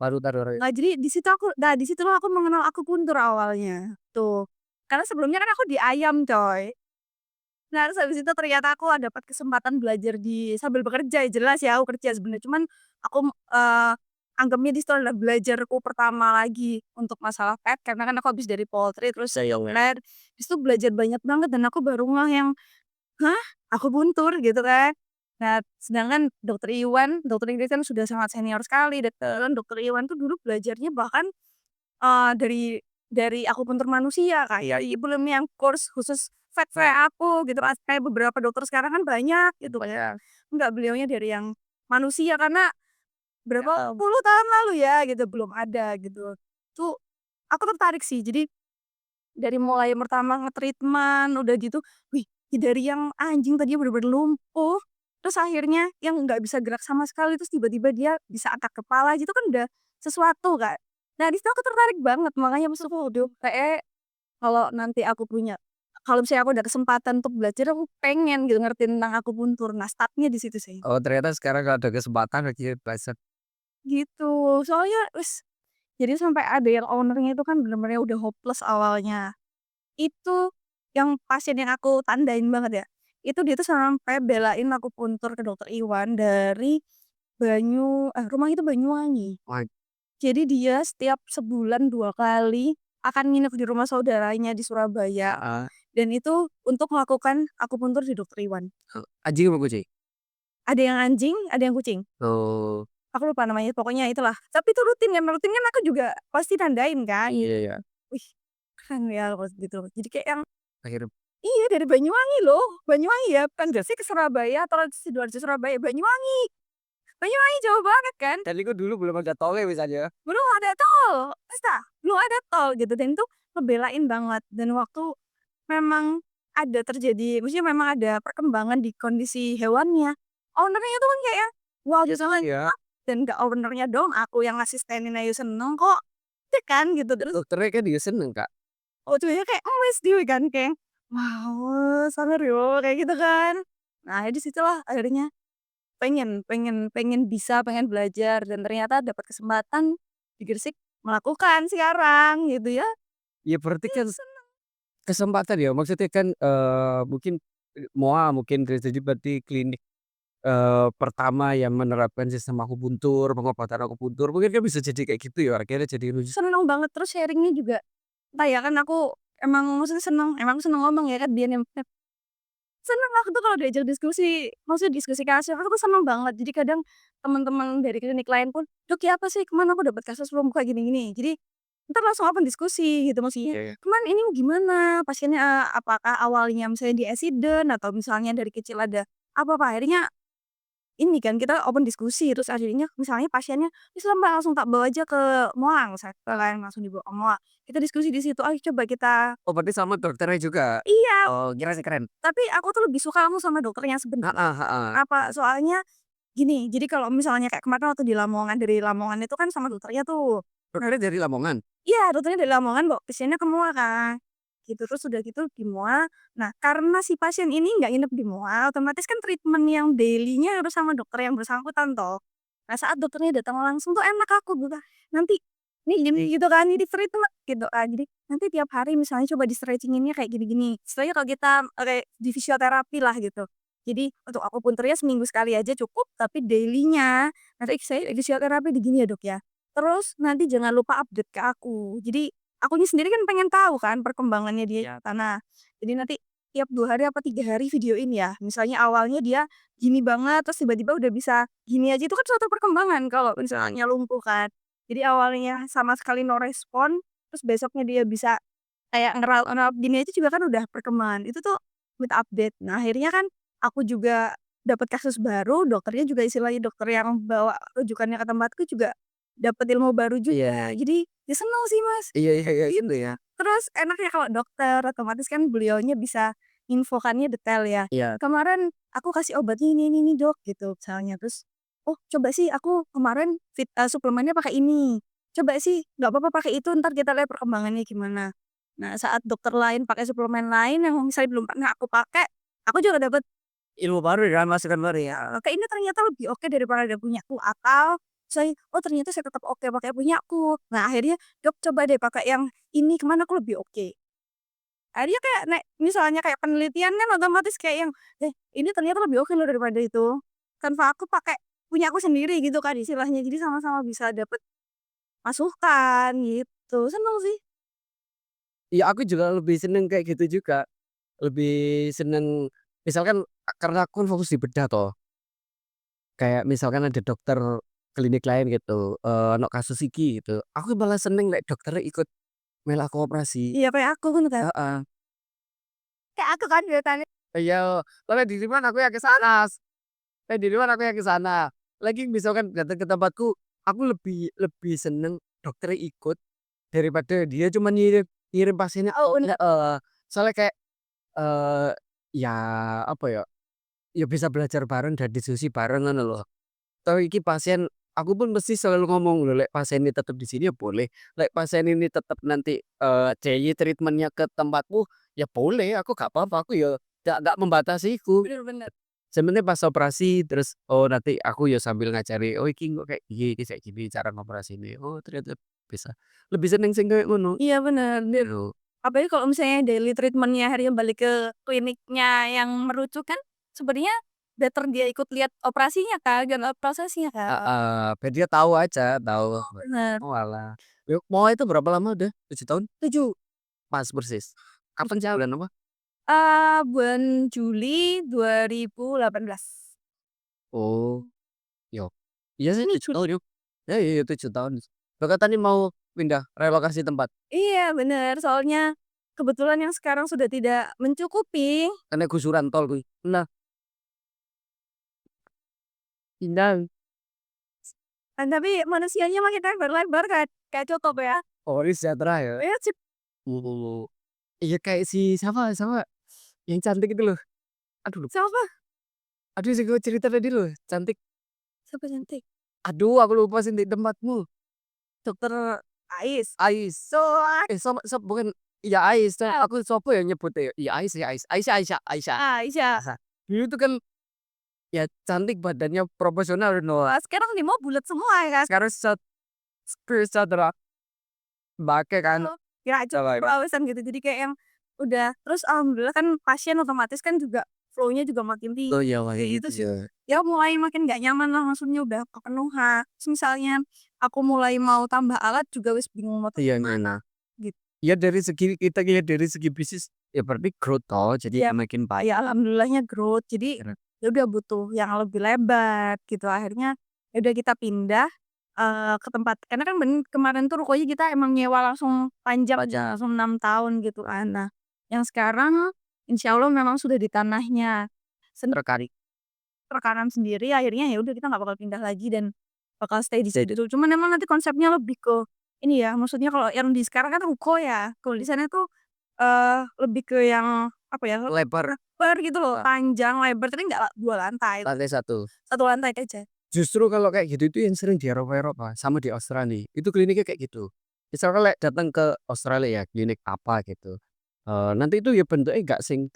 panutan orang. Nah, jadi di situ di situlah aku mengenal akupuntur awalnya. Tuh. Karena sebelumnya kan aku di ayam, coy. Nah, terus habis itu ternyata aku dapat kesempatan belajar sambil bekerja, ya jelas ya aku kerja sebenarnya. Cuman aku, anggapnya di situ adalah belajarku pertama lagi untuk masalah pet, karena kan aku habis dari poultry terus vet, di situ belajar banyak banget dan aku baru ngeh yang, "Hah? Akupuntur?" Gitu kan. Nah, sedangkan Dokter Ingrid kan sudah sangat senior sekali dan Dokter Iwan tuh dulu belajarnya bahkan, dari akupuntur manusia Kak, Iya, jadi belum yang course khusus vet kayak aku gitu kan, kayak beberapa dokter sekarang kan banyak gitu kan. banyak. Enggak, beliaunya dari yang manusia karena berapa puluh tahun lalu ya gitu, belum ada gitu. Tuh aku tertarik sih, jadi dari mulai pertama nge-treatment udah gitu, wih dari yang anjing tadinya bener-bener lumpuh, terus akhirnya yang nggak bisa gerak sama sekali, terus tiba-tiba dia bisa angkat kepala gitu kan udah sesuatu Kak. Nah di situ aku tertarik banget, makanya maksudku waduh kayak kalau nanti kalau misalnya aku ada kesempatan untuk belajar, aku pengen gitu ngerti tentang akupuntur. Nah startnya di situ sih. Oh, ternyata sekarang kalau ada kesempatan lagi belajar. Gitu, soalnya jadi sampai ada yang owner-nya itu kan bener-bener udah hopeless awalnya. Itu yang pasien yang aku tandain banget ya, itu dia tuh sampai belain akupuntur ke Dokter Iwan dari rumahnya itu Banyuwangi. Wah, Jadi dia setiap sebulan 2 kali akan nginep di rumah saudaranya di Surabaya, heeh. dan itu untuk melakukan akupuntur di Dokter Iwan. Anjing apa kucing? Ada yang anjing, ada yang kucing. Oh, Aku lupa namanya, pokoknya itulah. Tapi itu rutin kan aku juga pasti nandain kan. iya ya. Wih, keren ya kalau gitu. Jadi kayak yang Akhirnya iya dari Banyuwangi loh, Banyuwangi ya, kan Gresik ke Surabaya atau Sidoarjo Surabaya, Banyuwangi. Banyuwangi jauh banget kan, dan itu dulu belum ada tolnya misalnya. belum ada tol, belum ada tol gitu dan itu ngebelain banget dan waktu memang ada terjadi maksudnya memang ada perkembangan di kondisi hewannya, owner-nya tuh kan kayak yang, "Wow, Iya, jangan," iya. dan gak owner-nya doang, aku yang ngasistenin aja seneng kok, ya kan gitu. Terus Dokternya kan juga seneng, Kak. ujungnya kayak emes dewe kan kayak, "Wow, sabar yo," kayak gitu kan. Nah, di situlah akhirnya pengen pengen pengen bisa, pengen belajar dan ternyata dapat kesempatan di Gresik melakukan sekarang gitu ya. Ya berarti Ya kan seneng. kesempatan ya, maksudnya kan, mungkin, mungkin jadi berarti klinik, pertama yang menerapkan sistem akupuntur, pengobatan akupuntur, mungkin kan bisa jadi kayak gitu ya, akhirnya jadi rujuk. Seneng banget terus sharing-nya juga, entah ya kan aku emang maksudnya emang seneng ngomong ya kan dia seneng aku tuh kalau diajak diskusi, maksudnya diskusi kasus aku tuh seneng banget. Jadi kadang teman-teman dari klinik lain pun, "Dok ya apa sih kemarin aku dapat kasus lumpuh kayak gini-gini." Jadi entar langsung open diskusi gitu maksudnya, Iya, iya. "Kemarin ini gimana? Pasiennya, apakah awalnya misalnya di accident atau misalnya dari kecil ada apa?" Akhirnya ini kan kita open diskusi, terus akhirnya misalnya pasiennya, "Bisa Mbak langsung tak bawa aja ke MOAN," misalnya kan langsung dibawa ke MOA. Kita diskusi di situ, "Ayo coba kita." Oh, berarti sama dokternya juga? Iya, Oh, keren keren. tapi aku tuh lebih suka langsung sama dokternya sebenarnya. Heeh, heeh. Apa, soalnya gini, jadi kalau misalnya kayak kemarin waktu di Lamongan, dari Lamongan itu kan sama dokternya tuh. Dokternya dari Lamongan? Iya, dokternya dari Lamongan bawa pasiennya ke MOA kan, gitu. Terus udah gitu di MOA, nah karena si pasien ini nggak nginep di MOA, otomatis kan treatment yang daily-nya harus sama dokter yang bersangkutan toh. Nah saat dokternya datang langsung tuh enak aku bilang, "Nanti nih gini," gitu kan, "ini treatment," gitu kan. Jadi, "Nanti tiap hari misalnya coba di-stretching-innya kayak gini-gini." Istilahnya kalau kita kayak di fisioterapi lah gitu. Jadi untuk akupunturnya seminggu sekali aja cukup, tapi daily-nya, "Nanti saya fisioterapi di gini ya Dok ya. Terus nanti jangan lupa update ke aku." Jadi akunya sendiri kan pengen tahu kan perkembangannya dia Iya. di sana. Jadi nanti tiap 2 hari apa 3 hari videoin ya. Misalnya awalnya dia gini banget terus tiba-tiba udah bisa gini aja, itu kan suatu perkembangan kalau misalnya lumpuh kan. Jadi awalnya sama sekali no respon, terus besoknya dia bisa kayak ngerawat gini aja juga kan udah perkembangan. Itu tuh minta update. Nah akhirnya kan aku juga dapat kasus baru, dokternya juga istilahnya dokter yang bawa rujukannya ke tempatku juga dapat ilmu baru juga. Iya. Jadi ya seneng sih Mas. Iya, iya, iya, gitu ya. Terus enaknya kalau dokter otomatis kan beliaunya bisa infokannya detail ya. Iya. Kemarin aku kasih obatnya ini Dok gitu misalnya. Terus, oh coba sih aku kemarin suplemennya pakai ini. Coba sih nggak apa-apa pakai itu ntar kita lihat perkembangannya gimana. Nah saat dokter lain pakai suplemen lain yang misalnya belum pernah aku pakai, aku juga dapat Ilmu baru kan, masukan baru ya. kayak ini ternyata lebih oke daripada yang punyaku atau saya oh ternyata saya tetap oke pakai punyaku. Nah akhirnya dok coba deh pakai yang ini kemana aku lebih oke. Akhirnya kayak misalnya kayak penelitian kan otomatis kayak yang ini ternyata lebih oke loh daripada itu. Tanpa aku pakai punya aku sendiri gitu kan istilahnya. Jadi sama-sama bisa dapet masukan gitu. Seneng sih. Iya, aku juga lebih seneng kayak gitu juga. Lebih seneng misalkan karena aku kan fokus di bedah toh. Kayak misalkan ada dokter klinik lain gitu, ono kasus iki gitu. Aku malah seneng lek dokternya ikut melu aku operasi. Iya kayak aku kan kan. Heeh. Kayak aku kan ceritanya. Iya, lek diriman aku ya ke sana. Lek diriman aku ya ke sana. Lagi misalkan datang ke tempatku, aku lebih lebih seneng dokternya ikut daripada dia cuma ngirim ngirim pasiennya. Oh bener. Heeh. Soalnya kayak eh ya apa ya? Ya bisa belajar bareng dan diskusi bareng ngono loh. Toh iki pasien aku pun mesti selalu ngomong lho, lek pasien ini tetap di sini ya boleh, lek pasien ini tetap nanti, DI treatment-nya ke tempatmu, ya boleh, aku gak apa-apa, aku ya gak membatasiku. Bener bener. Sebenarnya pas operasi terus, oh nanti aku ya sambil ngajari, oh iki kok kayak gini, iki kayak gini cara ngoperasi ini, oh ternyata bisa. Lebih seneng sing kayak ngono, Iya bener. gitu. Apalagi kalau misalnya daily treatment-nya akhirnya balik ke kliniknya yang merujuk kan sebenarnya better dia ikut lihat operasinya kan dan prosesnya kan. Heeh, biar dia tahu aja, tahu. Bener. Oalah. Yuk mau itu berapa lama udah? 7 tahun? 7. Pas persis. Kapan sih bulan apa? Bulan Juli 2018. Oh, yo. Iya sih Ini 7 tahun yuk. Ya iya iya 7 tahun. Kakak tadi mau pindah relokasi tempat iya bener, soalnya kebetulan yang sekarang sudah tidak mencukupi. karena gusuran tol kuwi. Nah, pindah. Tapi manusianya makin lebar-lebar kan, kayak cukup ya. Oh, ini sejahtera ya. Iya sip. Oh. Iya kayak si siapa siapa yang cantik itu loh. Aduh lupa. Siapa? Aduh sih gue cerita tadi loh, cantik. Siapa cantik? Aduh aku lupa sih di tempatmu. Dokter Ais. Ais. So, Sama bukan iya Ais. Nah, aku sopo yang nyebutnya? Iya Ais ya Ais. Aisyah. Aisyah. Aisyah. Dulu tuh kan ya cantik badannya proporsional no. Sekarang nih mau bulat semua ya kan. Sekarang sejahtera pakai kan. Kira Coba. cukup alasan gitu. Jadi kayak yang udah terus alhamdulillah kan pasien otomatis kan juga flow-nya juga makin tinggi. Oh iya kayak Itu gitu sih. ya. Ya mulai makin gak nyaman lah maksudnya udah kepenuhan. Terus misalnya aku mulai mau tambah alat juga wis bingung mau Iya mana? gitu. Ya dari segi kita lihat dari segi bisnis ya berarti growth toh jadi Ya, makin baik. ya alhamdulillahnya growth. Jadi Keren. ya udah butuh yang lebih lebar gitu. Akhirnya ya udah kita pindah ke tempat karena kan kemarin tuh rukonya kita emang nyewa langsung panjang Baca langsung 6 tahun gitu kan. Nah, yang sekarang insya Allah memang sudah di tanahnya terkari. rekanan sendiri akhirnya ya udah kita nggak bakal pindah lagi dan bakal stay di Jadi situ. Cuman emang nanti konsepnya lebih ke ini ya, maksudnya kalau yang di sekarang kan ruko ya. Kalau di sana tuh lebih ke yang apa ya? lebar Lebar gitu loh, panjang lebar tapi nggak 2 lantai, lantai 1. 1 lantai aja. Justru kalau kayak gitu itu yang sering di Eropa sama di Australia. Itu kliniknya kayak gitu. Misalkan lek datang ke Australia ya klinik apa gitu. Nanti itu ya bentuknya nggak sing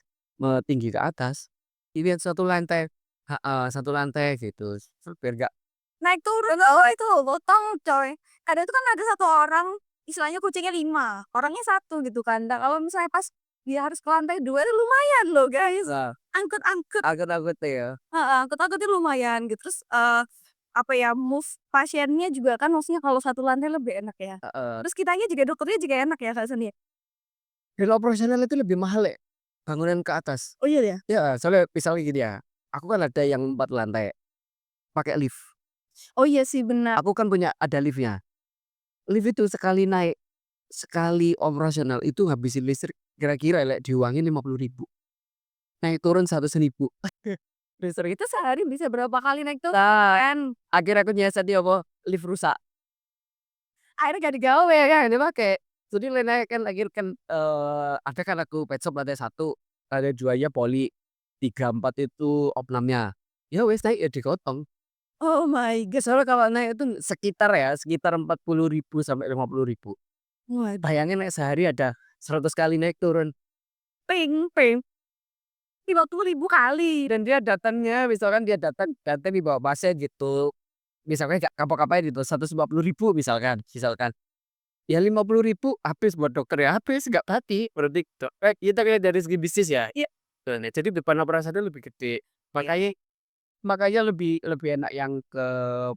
tinggi ke atas. Ini yang satu lantai. Heeh, satu lantai gitu. Biar nggak Naik turun oh itu potong coy. Kadang itu kan ada 1 orang, istilahnya kucingnya 5 orangnya 1 gitu kan. Nah kalau misalnya pas dia harus ke lantai 2 itu lumayan loh guys. nah, Angkut-angkut agak-agak ya. heeh, angkut-angkutnya lumayan gitu. Terus, apa ya, move pasiennya juga kan maksudnya kalau 1 lantai lebih enak ya. Heeh. Terus kitanya juga dokternya juga enak ya Kak Sani ya? Dan operasional itu lebih mahal ya. Bangunan ke atas. Oh iya ya? Ya, soalnya misalnya gini ya. Aku kan ada yang 4 lantai. Pakai lift. Oh iya sih benar. Aku kan punya ada liftnya. Lift itu sekali naik, sekali operasional itu habisin listrik kira-kira lek diuangin 50.000. Naik turun 100.000. Listrik Itu sehari bisa berapa kali naik tuh? nah, Kan akhirnya aku nyiasati apa lift rusak. akhirnya gak digawe Ya kan? ini pakai Jadi Lena kan lagi kan ada kan aku pet shop lantai 1, lantai 2-nya poli, 3, 4 itu opnamnya. Ya wes naik ya digotong. Oh my god. Soalnya kalau naik itu sekitar ya, sekitar 40.000 sampai 50.000. Waduh. Bayangin naik sehari ada 100 kali naik turun. Ping ping. 50.000 kali. Dan dia datangnya misalkan dia datang di bawah pasien gitu. Misalkan gak kapok-kapoknya gitu 150.000 misalkan. Ya 50.000 habis buat dokter ya habis nggak berarti kita kayak dari segi bisnis ya. Iya. Tuh, nih, jadi beban operasional lebih gede. Makanya makanya lebih lebih enak yang ke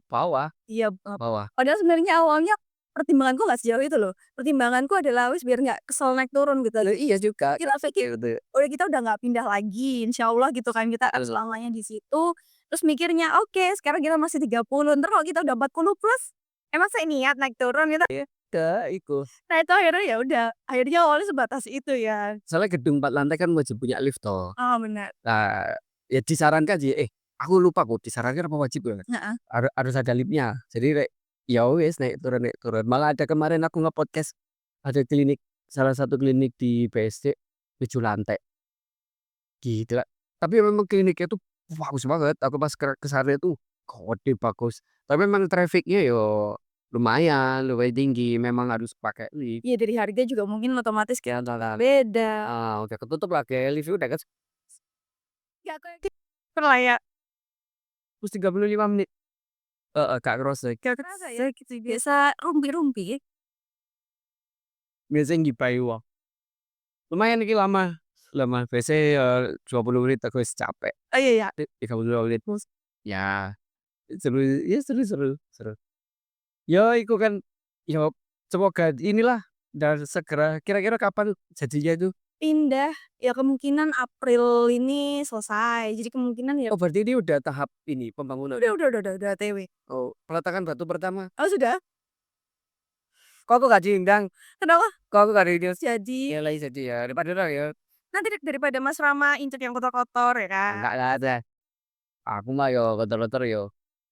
bawah. Iya, Bawah. padahal sebenarnya awalnya pertimbanganku nggak sejauh itu loh. Pertimbanganku adalah wis biar nggak kesel naik turun gitu. Lah iya juga. Kita pikir Gitu. udah kita udah nggak pindah lagi, insyaallah gitu kan kita akan selamanya di situ. Terus mikirnya oke sekarang kita masih 30, entar kalau kita udah 40 plus, emang saya niat naik turun gitu. Udah iku. Nah itu akhirnya ya udah, akhirnya awalnya sebatas itu ya. Soalnya gedung 4 lantai kan wajib punya lift toh. Oh benar. Nah, ya disarankan sih aku lupa kok disarankan apa wajib ya? Heeh. Harus ada liftnya. Jadi ya wes naik turun. Malah ada kemarin aku nge-podcast ada klinik salah satu klinik di BSD 7 lantai. Gitu lah. Tapi memang kliniknya tuh bagus banget. Aku pas ke sana itu gede bagus. Tapi memang trafficnya yo lumayan tinggi. Memang harus pakai lift. Iya dari harga juga mungkin otomatis Ya kayak antara beda. udah ketutup lagi lift udah kan Gak kayak pernah ya. terus 35 menit. Kak Cross Gak kerasa ya gitu. Biasa rumpi-rumpi. biasanya ngibai uang. Lumayan iki lama. Lama biasanya ya 20 menit aku wis capek. Oh iya ya. 32 menit. Ya seru ya seru. Ya iku kan ya semoga inilah dan segera kira-kira kapan jadinya itu? Pindah, ya kemungkinan April ini selesai. Jadi kemungkinan ya Oh berarti ini udah tahap ini pembangunan. udah TW. Oh peletakan batu pertama. Oh sudah? Kok aku gak diundang? Kenapa? Kok aku gak diundang? Jadi Ya lah jadi ya daripada orang ya. nanti daripada Mas Rama injek yang kotor-kotor ya kan. Enggak lah ada. Aku mah yo kotor-kotor yo.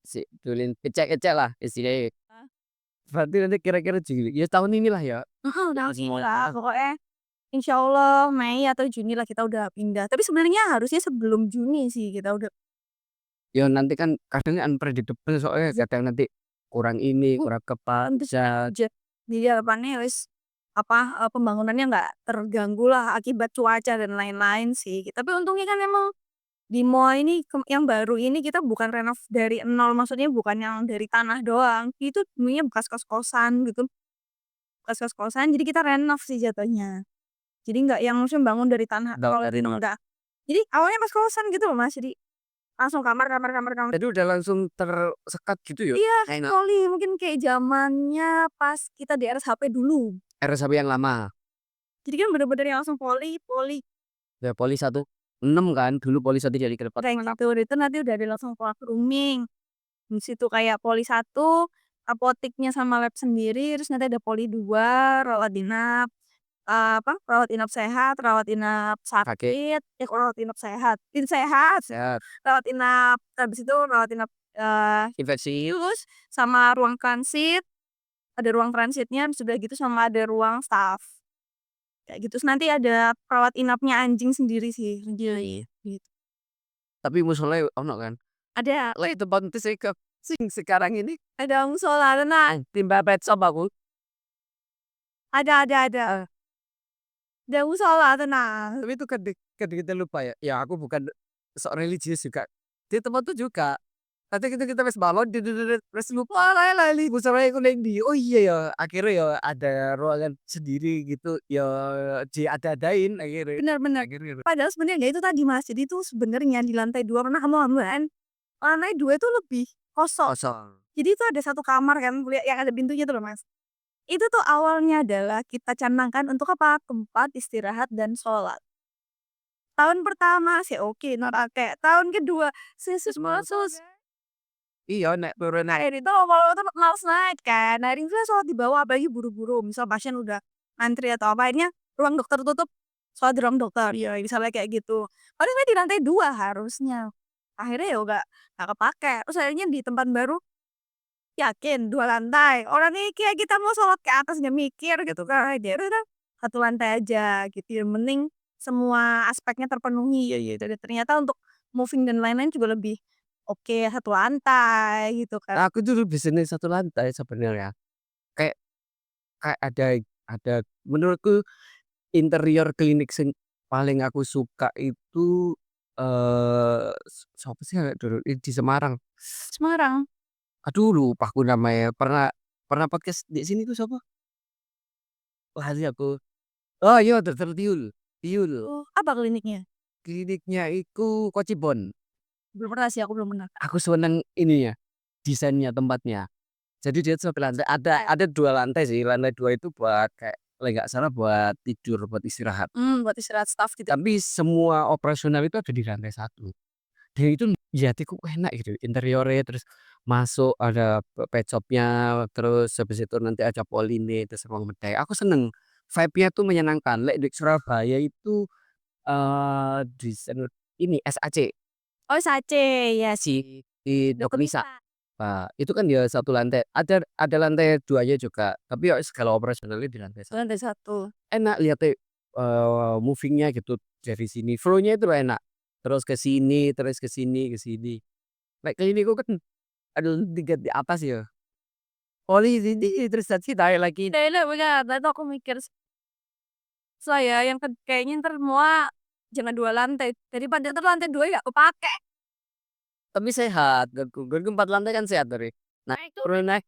Si tulin kecek-kecek lah istilahnya. Hah? Berarti nanti kira-kira ya tahun inilah ya. Udah lah pokoknya insya Allah Mei atau Juni lah kita udah pindah. Tapi sebenarnya harusnya sebelum Juni sih kita udah. Ya nanti kan kadang unpredictable soalnya kadang nanti kurang ini, kurang Pantes kepancet. aja. Jadi harapannya wis pembangunannya nggak terganggu lah akibat cuaca dan lain-lain sih. Tapi untungnya kan emang di mall ini yang baru ini kita bukan renov dari nol, maksudnya bukan yang dari tanah doang. Itu dulunya bekas kos-kosan gitu. Bekas kos-kosan jadi kita renov sih jatuhnya. Jadi nggak yang maksudnya bangun dari tanah kalau Dari nol. enggak. Jadi awalnya kos-kosan gitu loh Mas. Jadi langsung kamar. Jadi udah langsung tersekat gitu ya. Iya, Enak. kali mungkin kayak zamannya pas kita di RSHP dulu. RSHP yang lama. Jadi kan bener-bener yang langsung poli Ya poli 16 kan dulu poli 1 jadi ke depan. kayak gitu. Itu nanti udah ada langsung kelas rooming. Di situ kayak poli 1, apoteknya sama lab sendiri, terus nanti ada poli 2, rawat inap, rawat inap sehat, rawat inap sakit, rawat inap sehat, sehat, Sehat. rawat inap, habis itu rawat inap Infeksi. terus sama ruang transit, ada ruang transitnya, sudah gitu sama ada ruang staff. Kayak gitu. Terus nanti ada perawat inapnya anjing sendiri sih. Gitu. Tapi musolanya ono kan. Ada Lah itu pantes sih ke sing sekarang ini ada musola, tenang. timba pet shop aku. Ada. Ada musola, tenang. Tapi itu kita lupa ya. Ya aku bukan sok religius juga. Di tempat itu juga. Nanti kita wis balon terus lupa lali musolanya iku ning ndi. Oh iya ya, akhirnya ya ada ruangan sendiri gitu ya diada-adain akhirnya. Benar. Akhirnya. Padahal sebenarnya itu tadi Mas. Jadi itu sebenarnya di lantai 2 pernah kamu kan? Lantai 2 itu lebih kosong. Kosong. Jadi itu ada satu kamar kan, yang ada pintunya tuh loh Mas. Itu tuh awalnya adalah kita canangkan untuk apa? Tempat istirahat dan sholat. Tahun pertama sih oke, kayak tahun kedua sis masus. Iya nek turun Nah itu kalau tuh males naik kan. Nah ini sholat di bawah apalagi buru-buru. Misal pasien udah antri atau apa, akhirnya ruang dokter tutup, sholat di ruang dokter. Ya misalnya kayak gitu. Padahal di lantai 2 harusnya. Akhirnya ya nggak kepake. Terus akhirnya di tempat baru Yakin 2 lantai? Orang ini kayak kita mau sholat ke atas nggak mikir gitu kan. Ya udah 1 lantai aja gitu, yang penting semua aspeknya terpenuhi gitu. Dan ternyata untuk moving dan lain-lain juga lebih oke 1 lantai gitu kan. Aku tuh lebih seneng 1 lantai sebenarnya. Kayak kayak ada menurutku interior klinik sing paling aku suka itu, sopo sih arek dulu di Semarang. Semarang? Aduh lupa aku namanya, pernah pernah podcast di sini tuh sapa? Lali aku. Oh iya Dokter Tiul, Tiul. Oh, apa kliniknya? Kliniknya iku Kocibon. Belum pernah sih, aku belum pernah. Aku seneng ininya, desainnya, tempatnya. Jadi dia tuh sampai lantai ada 2 lantai sih, lantai 2 itu buat kayak kalau nggak salah buat tidur, buat istirahat. Buat istirahat staff gitu. Tapi semua operasional itu ada di lantai 1. Dan itu di hatiku enak gitu, interiornya, terus masuk ada pet shop-nya, terus habis itu nanti ada Pauline, terus ruang bedai. Aku seneng, vibe-nya tuh menyenangkan. Lek di Surabaya itu, desain ini SAC, Oh, Sace, ya sih. di Dokter Dokter Nisa. Nisa. Nah, itu kan dia 1 lantai, ada lantai 2-nya juga, tapi ya segala operasionalnya di lantai 1. Lantai 1. Enak lihatnya, moving-nya gitu dari sini, flow-nya itu enak. Terus ke sini, terus ke sini, ke sini. Lek klinikku kan ada 3 di atas ya. Oli sini, terus nanti naik lagi. Iya, bener, tadi tuh aku mikir saya yang kayaknya entar semua jangan 2 lantai, daripada entar lantai 2 nggak kepake. Tapi sehat, gue 4 lantai kan sehat dari. Nah, Nah itu turun naik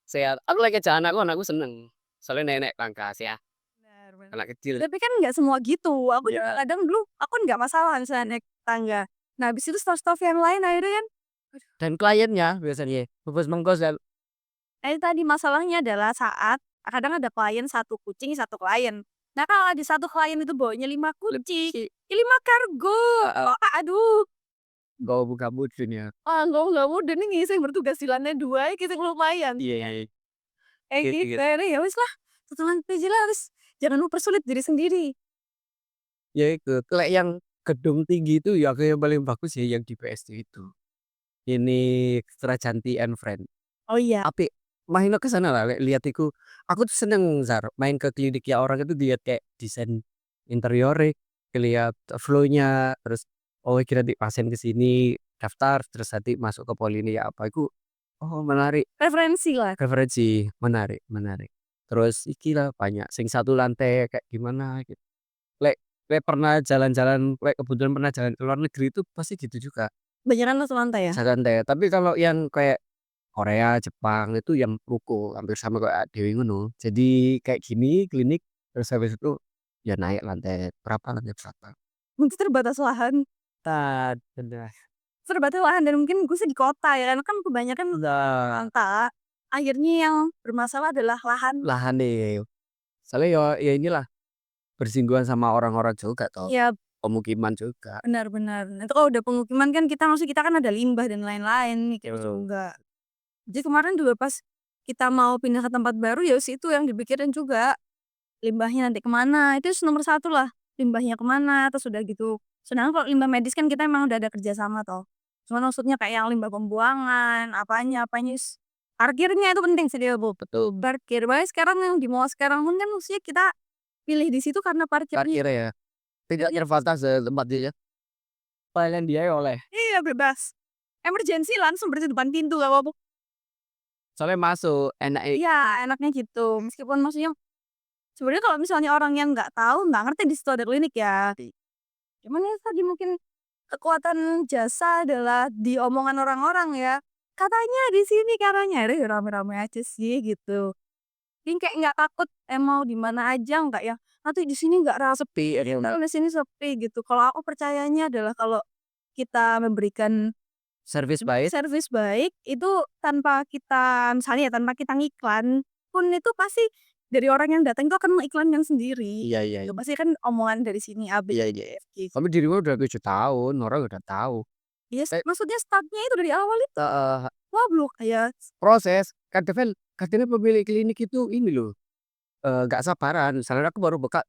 sehat. Aku lagi ke anakku seneng. Soalnya nenek pangkas ya, bener bener. anak kecil. Tapi kan nggak semua gitu, aku juga Iya. kadang dulu aku nggak masalah misalnya naik tangga. Nah habis itu staff-staff yang lain akhirnya kan, Dan kliennya biasanya bungkus bungkus dan itu tadi masalahnya adalah saat kadang ada klien 1 kucing, 1 klien. Nah kalau ada 1 klien itu bawanya 5 kucing, lebih ya 5 kargo. Oh, aduh, bawa buka mudun ya. nggak mudah nih ngisi yang bertugas di lantai 2 ya kita lumayan. Iya iya iya. Kayak Gitu gitu, gitu. akhirnya ya wis lah, 1 lantai aja lah wis, jangan mempersulit diri sendiri. Ya itu, lek yang gedung tinggi itu ya yang paling bagus ya yang di PSD itu. Ini Strajanti and Friend. Oh iya, Apik, main ke sana lah lek lihat iku. Aku tuh seneng Zar, main ke klinik ya orang itu lihat kayak desain interiore, lihat flow-nya, terus oh kira nanti pasien ke sini daftar, terus nanti masuk ke Poline ya apa iku, oh menarik, referensi lah. referensi, menarik menarik. Terus iki lah banyak sing 1 lantai kayak gimana gitu. Lek lek pernah jalan-jalan, lek kebetulan pernah jalan ke luar negeri itu pasti gitu juga, Banyakan lo lantai ya? 1 lantai. Tapi kalau yang kayak Korea, Jepang itu yang ruko, hampir sama kayak dhewe ngono. Jadi kayak gini klinik, terus habis itu ya naik lantai berapa. Mungkin terbatas lahan. Bener. Terbatas lahan dan mungkin gue sih di kota ya, kan kebanyakan Nah, rata. Akhirnya yang bermasalah adalah lahan. lahan deh. Soalnya ya inilah bersinggungan sama orang-orang juga toh, Ya pemukiman juga. benar-benar. Itu kalau udah pemukiman kan kita maksudnya kita kan ada limbah dan lain-lain gitu Betul. juga. Jadi kemarin juga pas kita mau pindah ke tempat baru ya itu yang dipikirin juga. Limbahnya nanti kemana, itu nomor 1 lah, limbahnya kemana, terus udah gitu. Sedangkan kalau limbah medis kan kita emang udah ada kerjasama toh. Cuman maksudnya kayak yang limbah pembuangan, apanya parkirnya itu penting sih dia Bu. Betul, Parkir, makanya sekarang yang di mall sekarang pun kan maksudnya kita pilih di situ karena parkirnya. parkirnya ya. Tidak terbatas tempat dia. Pelayanan dia ya oleh. Iya bebas. Emergency langsung berhenti depan pintu gak apa-apa. Soalnya masuk enak Iya enaknya gitu. Meskipun maksudnya sebenarnya kalau misalnya orang yang nggak tahu nggak ngerti di situ ada klinik ya. Cuman ya tadi mungkin kekuatan jasa adalah di omongan orang-orang ya. Katanya di sini katanya, ya rame-rame aja sih gitu. Jadi kayak nggak takut mau di mana aja nggak yang nanti di sini nggak rapi, sepi ya. kalau di sini sepi gitu. Kalau aku percayanya adalah kalau kita memberikan Servis baik. servis baik itu tanpa kita misalnya ya tanpa kita ngiklan pun itu pasti dari orang yang datang itu akan mengiklankan sendiri. Iya iya. Itu pasti kan omongan dari sini A, B, Iya C, iya. D, F, G. Tapi dirimu udah 7 tahun, orang udah tahu. Iya, Eh, maksudnya startnya itu dari awal itu heeh, goblok ya. proses kadang pemilik klinik itu ini loh, nggak sabaran. Misalnya aku baru buka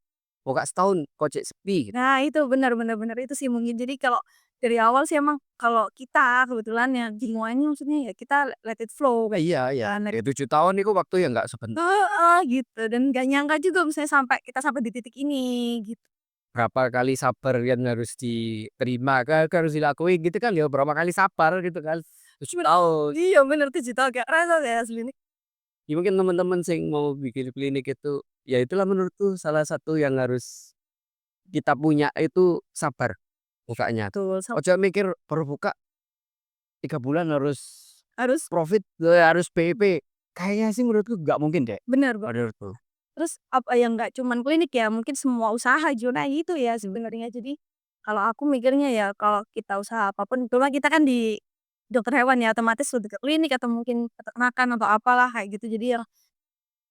buka setahun kok cek sepi gitu. Nah itu benar benar benar itu sih mungkin. Jadi kalau dari awal sih emang kalau kita kebetulan ya semuanya maksudnya ya kita let it flow kayak Iya iya, kan. ya 7 tahun itu waktu yang nggak sebentar. Heeh, gitu dan gak nyangka juga misalnya sampai di titik ini gitu. Berapa kali sabar yang harus diterima kan harus dilakuin gitu kan ya, berapa kali sabar gitu kan. 7 tahun. Iya bener 7 tahun kayak kerasa deh asli nih. Ya mungkin teman-teman sing mau bikin klinik itu, ya itulah menurutku salah satu yang harus kita punya itu sabar bukanya. Betul, Ojo mikir baru buka 3 bulan harus harus profit, harus PEP. Kayaknya sih menurutku nggak mungkin deh, bener kok. menurutku. Terus apa yang nggak cuman klinik ya, mungkin semua usaha zona itu ya sebenarnya. Jadi kalau aku mikirnya ya kalau kita usaha apapun, cuma kita kan di dokter hewan ya otomatis lebih ke klinik atau mungkin peternakan atau apalah kayak gitu. Jadi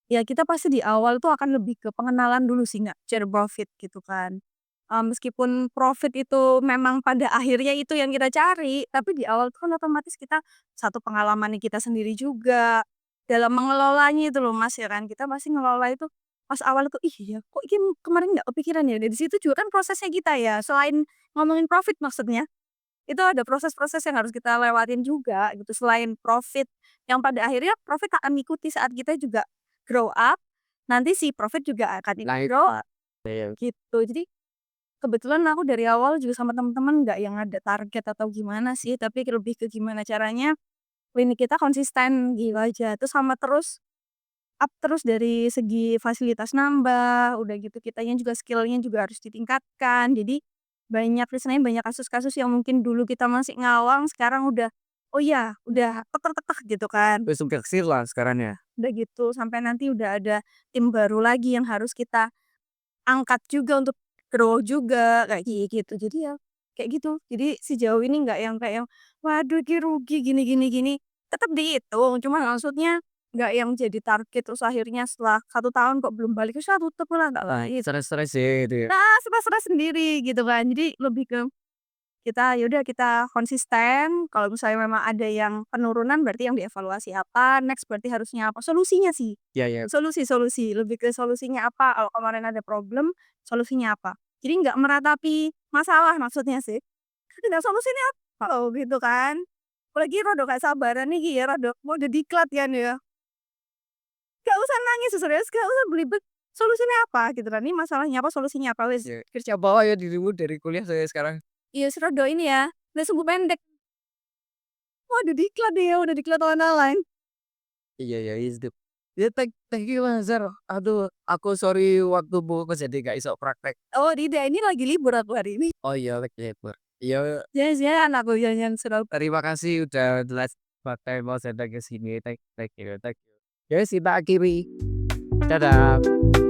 ya kita pasti di awal tuh akan lebih ke pengenalan dulu sih nggak share profit gitu kan. Meskipun profit itu memang pada akhirnya itu yang kita cari, tapi di awal tuh kan otomatis kita satu pengalaman kita sendiri juga dalam mengelolanya itu loh Mas ya kan. Kita pasti ngelola itu pas awal tuh, "Ih ya kok ini kemarin nggak kepikiran ya?" Dari situ juga kan prosesnya kita ya, selain ngomongin profit maksudnya, itu ada proses-proses yang harus kita lewatin juga gitu. Selain profit yang pada akhirnya profit akan mengikuti saat kita juga grow up, nanti si profit juga akan ikut Nah grow up itu gitu. Jadi kebetulan aku dari awal juga sama temen-temen nggak yang ada target atau gimana sih, tapi lebih ke gimana caranya klinik kita konsisten gitu aja. Terus sama terus up terus dari segi fasilitas nambah, udah gitu kitanya juga skill-nya juga harus ditingkatkan. Jadi banyak istilahnya banyak kasus-kasus yang mungkin dulu kita masih ngawang, sekarang udah, oh iya, udah tek gitu kan. wis sukses lah sekarang ya. Udah gitu sampai nanti udah ada tim baru lagi yang harus kita angkat juga untuk grow juga kayak gitu. Jadi ya kayak gitu. Jadi sejauh ini nggak yang kayak yang, "Waduh ini rugi gini gini gini." Tetap dihitung, cuma maksudnya nggak yang jadi target terus akhirnya setelah 1 tahun kok belum balik, terus tutup lah, nggak Nah, gitu. stres-stres sih itu ya. Nah, stres-stres sendiri gitu kan. Jadi lebih ke kita ya udah kita konsisten, kalau misalnya memang ada yang penurunan berarti yang dievaluasi apa, next berarti harusnya apa, solusinya sih. Iya iya. Solusi, lebih ke solusinya apa, kalau kemarin ada problem, solusinya apa. Jadi nggak meratapi masalah maksudnya sih. Tidak solusinya apa oh, gitu kan. Apalagi rada gak sabaran iki ya, rada mau diklat kan ya. Gak usah nangis serius, gak usah belibet. Solusinya apa gitu kan, ini masalahnya apa, solusinya apa, wis. Ya, kerja bawa ya dirimu dari kuliah saya sekarang. Iya wis rada ini ya, udah sumbu pendek. Waduh diklat dia, udah diklat online. Iya ya, itu. Ya thank you Mas Zar. Aduh, aku sorry waktumu kok jadi gak iso praktek. Oh tidak, ini lagi libur aku hari ini. Oh iya, lagi libur. Iya, Jangan-jangan aku jangan sudah terima kasih udah jelas pakai mau datang ke sini. Thank you, thank you. Ya, kita akhiri. Dadah.